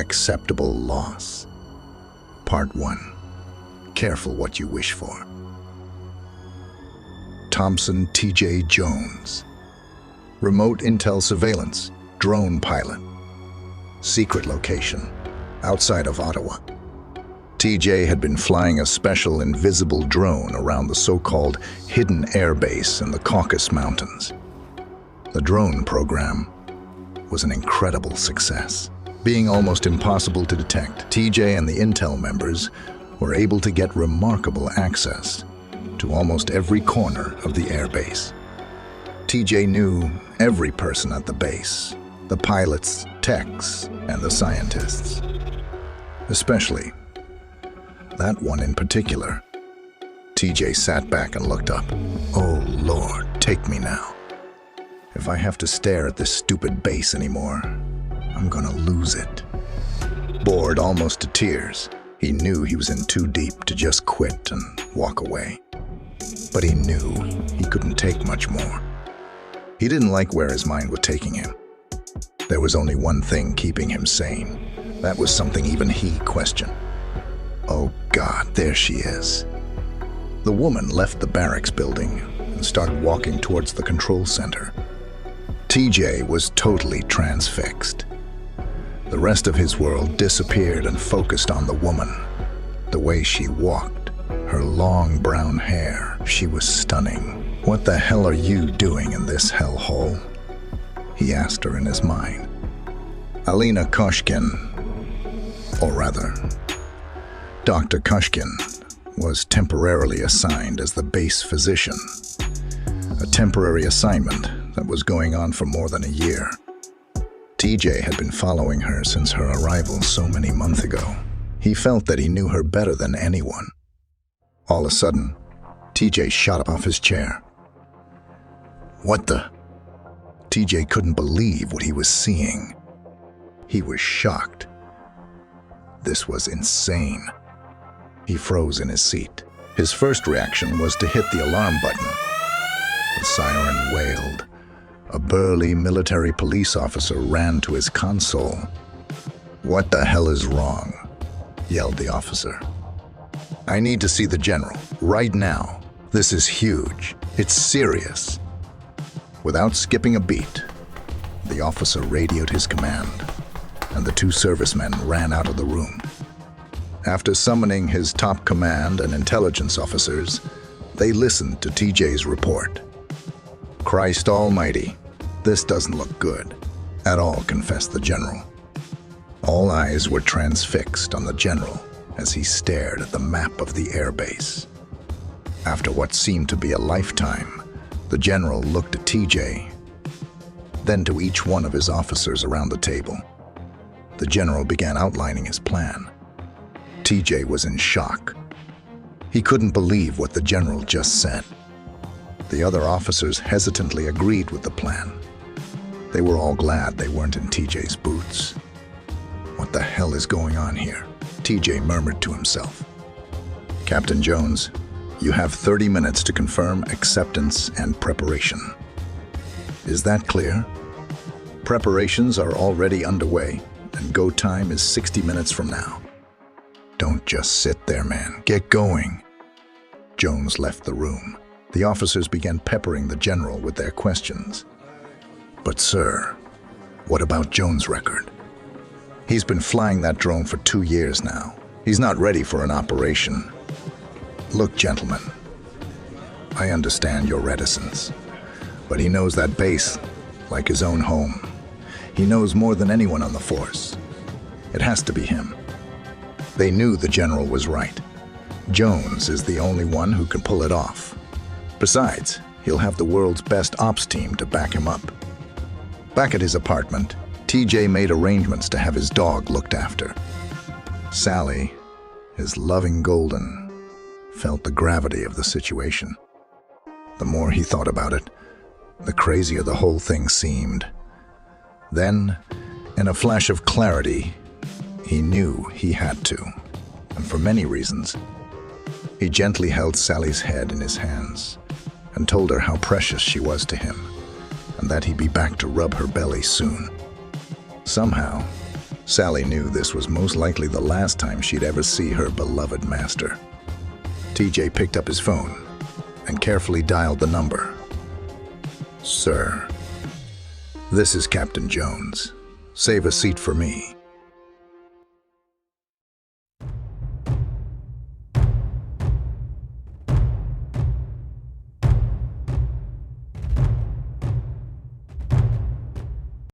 Acceptable Loss. Part 1. Careful what you wish for. Thompson T.J. Jones. Remote intel surveillance, drone pilot. Secret location, outside of Ottawa. TJ had been flying a special invisible drone around the so-called hidden air base in the Caucasus Mountains. The drone program was an incredible success. Being almost impossible to detect, TJ and the intel members were able to get remarkable access to almost every corner of the air base. TJ knew every person at the base, the pilots, techs, and the scientists. Especially that one in particular. TJ sat back and looked up. Oh Lord, take me now. If I have to stare at this stupid base anymore, I'm gonna lose it. Bored almost to tears, he knew he was in too deep to just quit and walk away. But he knew he couldn't take much more. He didn't like where his mind was taking him. There was only one thing keeping him sane. That was something even he questioned. Oh God, there she is. The woman left the barracks building and started walking towards the control center. TJ was totally transfixed. The rest of his world disappeared and focused on the woman. The way she walked, her long brown hair, she was stunning. What the hell are you doing in this hellhole? He asked her in his mind. Alina Koshkin, or rather, Dr. Koshkin, was temporarily assigned as the base physician. A temporary assignment that was going on for more than a year. TJ had been following her since her arrival so many months ago. He felt that he knew her better than anyone. All of a sudden, TJ shot up off his chair. What the? TJ couldn't believe what he was seeing. He was shocked. This was insane. He froze in his seat. His first reaction was to hit the alarm button. The siren wailed. A burly military police officer ran to his console. What the hell is wrong? Yelled the officer. I need to see the general, right now. This is huge. It's serious. Without skipping a beat, the officer radioed his command, and the two servicemen ran out of the room. After summoning his top command and intelligence officers, they listened to TJ's report. Christ almighty, this doesn't look good at all, confessed the general. All eyes were transfixed on the general as he stared at the map of the airbase. After what seemed to be a lifetime, the general looked at TJ, then to each one of his officers around the table. The general began outlining his plan. TJ was in shock. He couldn't believe what the general just said. The other officers hesitantly agreed with the plan. They were all glad they weren't in TJ's boots. What the hell is going on here? TJ murmured to himself. Captain Jones, you have 30 minutes to confirm acceptance and preparation. Is that clear? Preparations are already underway, and go time is 60 minutes from now. Don't just sit there, man. Get going. Jones left the room. The officers began peppering the general with their questions. But sir, what about Jones' record? He's been flying that drone for 2 years now. He's not ready for an operation. Look, gentlemen, I understand your reticence, but he knows that base like his own home. He knows more than anyone on the force. It has to be him. They knew the general was right. Jones is the only one who can pull it off. Besides, he'll have the world's best ops team to back him up. Back at his apartment, TJ made arrangements to have his dog looked after. Sally, his loving Golden, felt the gravity of the situation. The more he thought about it, the crazier the whole thing seemed. Then, in a flash of clarity, he knew he had to, and for many reasons. He gently held Sally's head in his hands and told her how precious she was to him, and that he'd be back to rub her belly soon. Somehow, Sally knew this was most likely the last time she'd ever see her beloved master. TJ picked up his phone and carefully dialed the number. "Sir, this is Captain Jones. Save a seat for me."